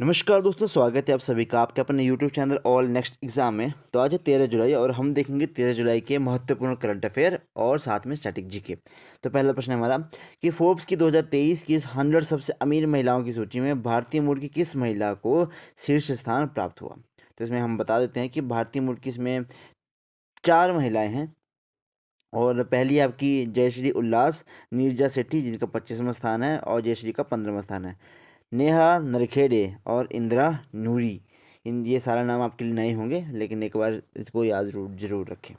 नमस्कार दोस्तों, स्वागत है आप सभी का आपके अपने YouTube channel all next exam में। तो आज है 13 जुलाई और हम देखेंगे 13 जुलाई के महत्वपूर्ण करंट अफेयर और साथ में स्टैटिक जीके। तो पहला प्रश्न है हमारा कि फोर्ब्स की 2023 की 100 सबसे अमीर महिलाओं की सूची में भारतीय मूल की किस महिला को शीर्ष स्थान प्राप्त हुआ। तो इसमें हम बता देते हैं कि भारतीय मूल की इसमें 4 महिलाएं हैं और पहली आपकी जयश्री उल्लास नीरजा सेठी जिनका 25वां स्थान है और जयश्री का 15वां स्थान है। नेहा नरखेड़े और इंदिरा नूरी, इन ये सारा नाम आपके लिए नए होंगे लेकिन एक बार इसको याद जरूर रखें।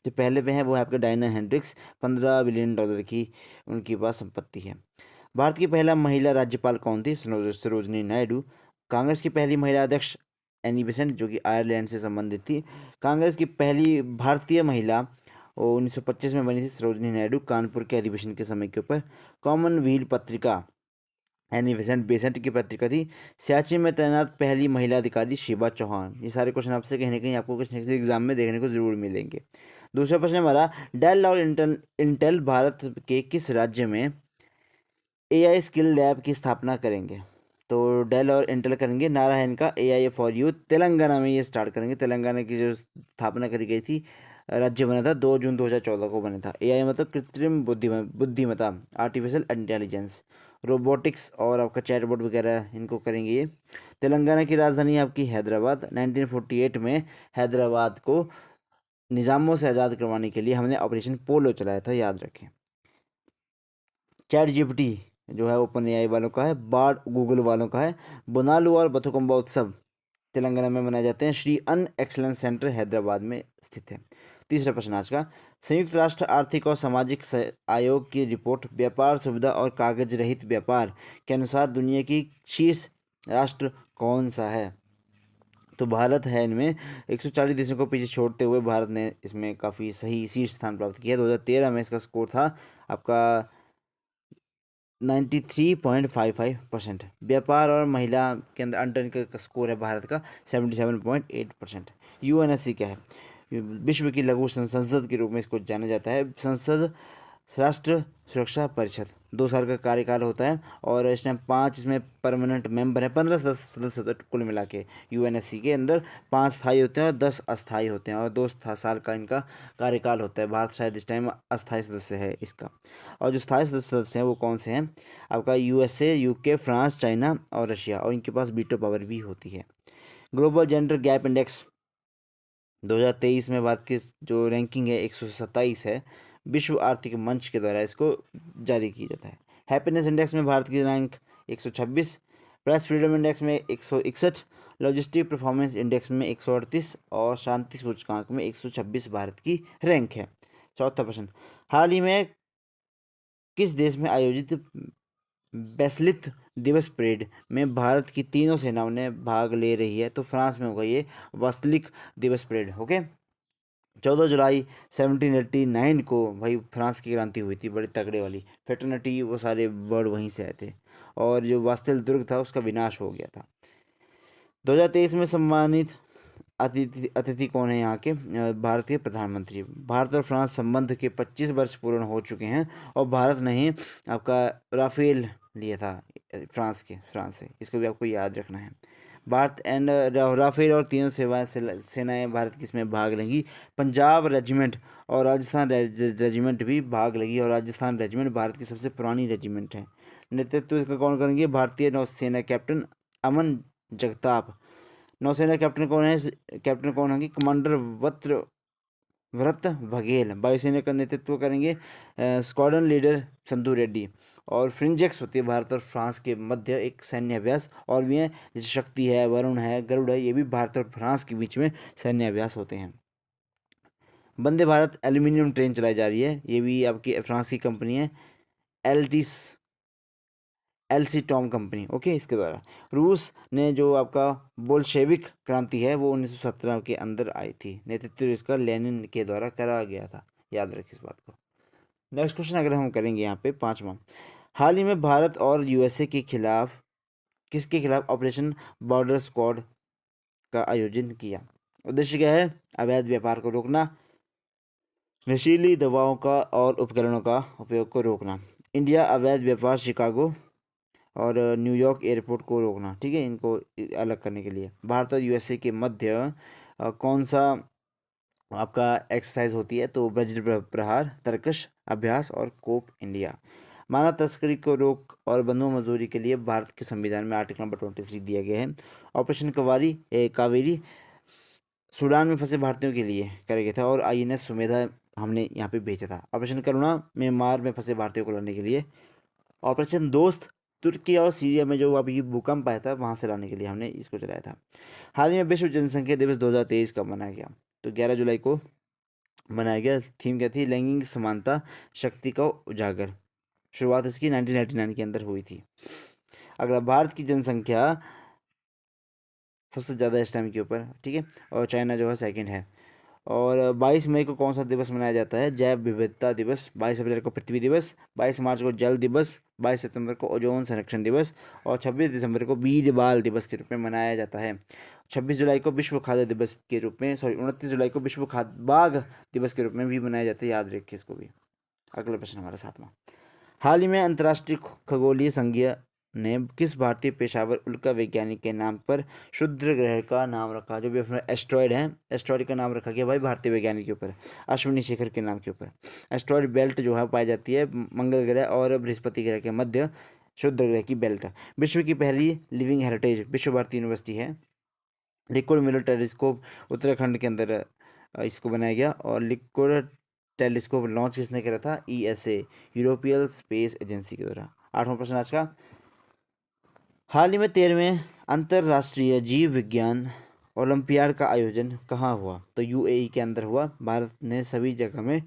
जो पहले पे हैं वो है आपके डायना हेंड्रिक्स, $15 बिलियन की उनके पास संपत्ति है। भारत की पहला महिला राज्यपाल कौन थी? सरोजनी नायडू। कांग्रेस की पहली महिला अध्यक्ष एनी बेसेंट जो कि आयरलैंड से संबंधित थी। कांग्रेस की पहली भारतीय महिला वो 1925 में बनी थी सरोजनी नायडू, कानपुर के अधिवेशन के समय के ऊपर। कॉमनवेल्थ पत्रिका एनी बेसेंट की पत्रिका थी। सियाचिन में तैनात पहली महिला अधिकारी शिवा चौहान। ये सारे क्वेश्चन आपसे कहीं ना कहीं आपको किसी न किसी एग्जाम में देखने को जरूर मिलेंगे। दूसरा प्रश्न हमारा, डेल और इंटेल भारत के किस राज्य में एआई स्किल लैब की स्थापना करेंगे? तो डेल और इंटेल करेंगे नारायण का एआई फॉर यूथ, तेलंगाना में ये स्टार्ट करेंगे। तेलंगाना की जो स्थापना करी गई थी, राज्य बना था 2 जून 2014 को बना था। एआई मतलब कृत्रिम बुद्धिमत्ता, आर्टिफिशियल इंटेलिजेंस, रोबोटिक्स और आपका चैटबॉट वगैरह इनको करेंगे ये। तेलंगाना की राजधानी आपकी हैदराबाद। 1948 में हैदराबाद को निज़ामों से आज़ाद करवाने के लिए हमने ऑपरेशन पोलो चलाया था, याद रखें। चैट जीपीटी जो है ओपन एआई वालों का है, बार्ड गूगल वालों का है। बोनालू और बथुकम्बा उत्सव तेलंगाना में मनाए जाते हैं। श्री अन एक्सलेंस सेंटर हैदराबाद में स्थित है। तीसरा प्रश्न आज का, संयुक्त राष्ट्र आर्थिक और सामाजिक आयोग की रिपोर्ट व्यापार सुविधा और कागज रहित व्यापार के अनुसार दुनिया की शीर्ष राष्ट्र कौन सा है? तो भारत है इनमें। 140 देशों को पीछे छोड़ते हुए भारत ने इसमें काफ़ी सही शीर्ष स्थान प्राप्त किया। 2013 में इसका स्कोर था आपका 93.55%। व्यापार और महिला के अंदर अंडर का स्कोर है भारत का 77.8%। यूएनएससी क्या है? विश्व की लघु संसद के रूप में इसको जाना जाता है। संसद राष्ट्र सुरक्षा परिषद 2 साल का कार्यकाल होता है और इस टाइम 5 इसमें परमानेंट मेंबर है। 15 सदस्य होते हैं कुल मिला के यूएनएससी के अंदर। 5 स्थायी होते हैं और 10 अस्थायी होते हैं और 2 साल का इनका कार्यकाल होता है। भारत शायद इस टाइम अस्थायी सदस्य है इसका। और जो स्थायी सदस्य हैं वो कौन से हैं? आपका यूएसए, यूके, फ्रांस, चाइना और रशिया, और इनके पास वीटो पावर भी होती है। ग्लोबल जेंडर गैप इंडेक्स 2023 में भारत की जो रैंकिंग है 127 है। विश्व आर्थिक मंच के द्वारा इसको जारी किया जाता है। हैप्पीनेस इंडेक्स में भारत की रैंक 126, प्रेस फ्रीडम इंडेक्स में 161, लॉजिस्टिक परफॉर्मेंस इंडेक्स में 138 और शांति सूचकांक में 126 भारत की रैंक है। चौथा प्रश्न, हाल ही में किस देश में आयोजित बेसलिथ दिवस परेड में भारत की तीनों सेनाओं ने भाग ले रही है? तो फ्रांस में होगा ये वास्तविक दिवस परेड। ओके, 14 जुलाई 1789 को भाई फ्रांस की क्रांति हुई थी, बड़ी तगड़े वाली फेटर्निटी, वो सारे वर्ड वहीं से आए थे और जो वास्तल दुर्ग था उसका विनाश हो गया था। 2023 में सम्मानित अतिथि कौन है यहाँ के? भारत के प्रधानमंत्री। भारत और फ्रांस संबंध के 25 वर्ष पूर्ण हो चुके हैं और भारत ने ही आपका राफेल लिया था फ्रांस से, इसको भी आपको याद रखना है। भारत एंड राफेल और तीनों सेनाएं भारत की इसमें भाग लेंगी। पंजाब रेजिमेंट और राजस्थान रेजिमेंट भी भाग लेगी और राजस्थान रेजिमेंट भारत की सबसे पुरानी रेजिमेंट है। नेतृत्व इसका कौन करेंगे? भारतीय नौसेना कैप्टन अमन जगताप। नौसेना कैप्टन कौन है? कैप्टन कौन होंगे? कमांडर व्रत बघेल। वायुसेना का नेतृत्व करेंगे स्क्वाड्रन लीडर संधू रेड्डी। और फ्रिंजेक्स होती है भारत और फ्रांस के मध्य एक सैन्य अभ्यास, और भी हैं जैसे शक्ति है, वरुण है, गरुड़ है, ये भी भारत और फ्रांस के बीच में सैन्य अभ्यास होते हैं। वंदे भारत एल्यूमिनियम ट्रेन चलाई जा रही है, ये भी आपकी फ्रांस की कंपनी है, Altis LC Tom company. Okay, इसके द्वारा रूस ने जो आपका बोल्शेविक क्रांति है वो 1917 के अंदर आई थी। नेतृत्व इसका लेनिन के द्वारा करा गया था, याद रखिए इस बात को। नेक्स्ट क्वेश्चन अगर हम करेंगे यहाँ पे 5वां, हाल ही में भारत और यूएसए के खिलाफ किसके खिलाफ ऑपरेशन बॉर्डर स्क्वाड का आयोजन किया? उद्देश्य क्या है? अवैध व्यापार को रोकना, नशीली दवाओं का और उपकरणों का उपयोग को रोकना। इंडिया अवैध व्यापार शिकागो और न्यूयॉर्क एयरपोर्ट को रोकना, ठीक है, इनको अलग करने के लिए। भारत और यूएसए के मध्य कौन सा आपका एक्सरसाइज होती है? तो वज्र प्रहार, तर्कश अभ्यास और कोक इंडिया। मानव तस्करी को रोक और बंधुआ मजदूरी के लिए भारत के संविधान में आर्टिकल नंबर 23 दिया गया है। ऑपरेशन कावेरी सूडान में फंसे भारतीयों के लिए करा गया था, और आईएनएस सुमेधा हमने यहाँ पे भेजा था। ऑपरेशन करुणा म्यांमार में फंसे भारतीयों को लाने के लिए। ऑपरेशन दोस्त तुर्की और सीरिया में जो अभी भूकंप आया था वहाँ से लाने के लिए हमने इसको चलाया था। हाल ही में विश्व जनसंख्या दिवस 2023 कब मनाया गया? तो 11 जुलाई को मनाया गया। थीम क्या थी? लैंगिक समानता, शक्ति का उजागर। शुरुआत इसकी 1999 के अंदर हुई थी। अगला, भारत की जनसंख्या सबसे ज़्यादा इस टाइम के ऊपर, ठीक है, और चाइना जो है सेकंड है। और 22 मई को कौन सा दिवस मनाया जाता है? जैव विविधता दिवस। 22 अप्रैल को पृथ्वी दिवस। 22 मार्च को जल दिवस। 22 सितंबर को ओजोन संरक्षण दिवस। और 26 दिसंबर को बीज बाल दिवस के रूप में मनाया जाता है। 26 जुलाई को विश्व खाद्य दिवस के रूप में, 29 जुलाई को विश्व खाद्य बाघ दिवस के रूप में भी मनाया जाता है, याद रखिए इसको भी। अगला प्रश्न हमारा 7वां। हाल ही में अंतर्राष्ट्रीय खगोलीय संघ ने किस भारतीय पेशावर उल्का वैज्ञानिक के नाम पर क्षुद्र ग्रह का नाम रखा? जो भी अपना एस्ट्रॉयड है, एस्ट्रॉयड का नाम रखा गया भाई भारतीय वैज्ञानिक के ऊपर, अश्विनी शेखर के नाम के ऊपर। एस्ट्रॉयड बेल्ट जो है पाई जाती है मंगल ग्रह और बृहस्पति ग्रह के मध्य, क्षुद्र ग्रह की बेल्ट। विश्व की पहली लिविंग हेरिटेज विश्व भारती यूनिवर्सिटी है। लिक्विड मिरर टेलीस्कोप उत्तराखंड के अंदर इसको बनाया गया। और लिक्विड टेलीस्कोप लॉन्च किसने करा था? ईएसए, यूरोपियन स्पेस एजेंसी के द्वारा। 8वां प्रश्न आज का। हाल ही में 13वें अंतर्राष्ट्रीय जीव विज्ञान ओलंपियाड का आयोजन कहाँ हुआ? तो यूएई के अंदर हुआ। भारत ने सभी जगह में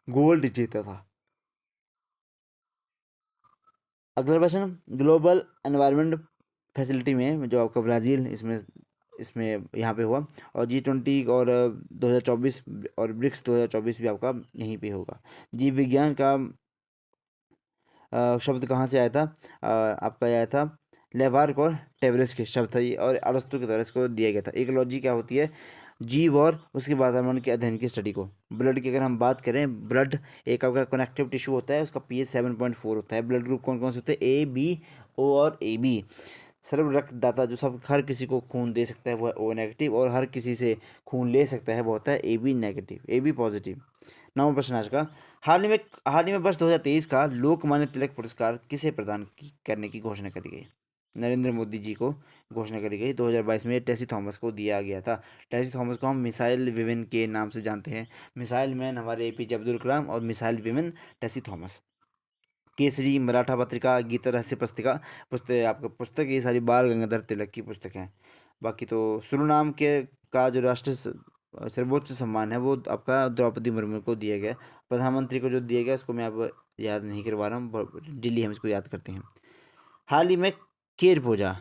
गोल्ड जीता था। अगला प्रश्न, ग्लोबल एनवायरनमेंट फैसिलिटी में जो आपका ब्राज़ील इसमें इसमें यहाँ पे हुआ। और G20 और 2024 और ब्रिक्स 2024 भी आपका यहीं पे होगा। जीव विज्ञान का शब्द कहाँ से आया था? आपका आया था लेवार्क और टेवरेस के शब्द था ये, और अरस्तु के द्वारा इसको दिया गया था। इकोलॉजी क्या होती है? जीव और उसके वातावरण के अध्ययन की स्टडी को। ब्लड की अगर हम बात करें, ब्लड एक आपका कनेक्टिव टिश्यू होता है, उसका pH 7.4 होता है। ब्लड ग्रुप कौन कौन से होते हैं? ए, बी, ओ और ए बी। सर्व रक्तदाता जो सब हर किसी को खून दे सकता है वो है ओ नेगेटिव, और हर किसी से खून ले सकता है वो होता है A B negative, A B positive. 9वां प्रश्न आज का। हाल ही में वर्ष 2023 का लोकमान्य तिलक पुरस्कार किसे प्रदान करने की घोषणा करी गई? नरेंद्र मोदी जी को घोषणा करी गई। 2022 में टेसी थॉमस को दिया गया था। टेसी थॉमस को हम मिसाइल विमेन के नाम से जानते हैं। मिसाइल मैन हमारे एपीजे अब्दुल कलाम और मिसाइल विमेन टेसी थॉमस। केसरी, मराठा पत्रिका, गीता रहस्य पुस्तिका पुस्तक आपका पुस्तक, ये सारी बाल गंगाधर तिलक की पुस्तक हैं। बाकी तो सुरनाम के का जो राष्ट्रीय सर्वोच्च सम्मान है वो आपका द्रौपदी मुर्मू को दिया गया। प्रधानमंत्री को जो दिया गया उसको मैं अब याद नहीं करवा रहा हूँ, डेली हम इसको याद करते हैं। हाल ही में केर पूजा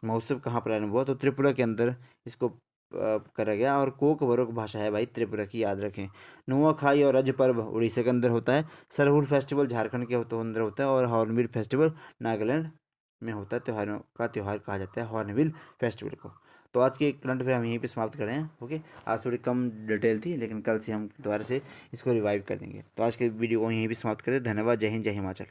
महोत्सव कहाँ प्रारंभ हुआ? तो त्रिपुरा के अंदर इसको करा गया। और कोक वरोक भाषा है भाई त्रिपुरा की, याद रखें। नुआखाई और रज पर्व उड़ीसा के अंदर होता है। सरहुल फेस्टिवल झारखंड के अंदर होता है। और हॉर्नबिल फेस्टिवल नागालैंड में होता है। त्योहारों का त्यौहार कहा जाता है हॉर्नबिल फेस्टिवल को। तो आज के करंट अफेयर हम यहीं पे समाप्त कर रहे हैं। ओके, आज थोड़ी कम डिटेल थी, लेकिन कल से हम दोबारा से इसको रिवाइव कर देंगे। तो आज के वीडियो को यहीं पे समाप्त करें। धन्यवाद। जय हिंद, जय हिमाचल।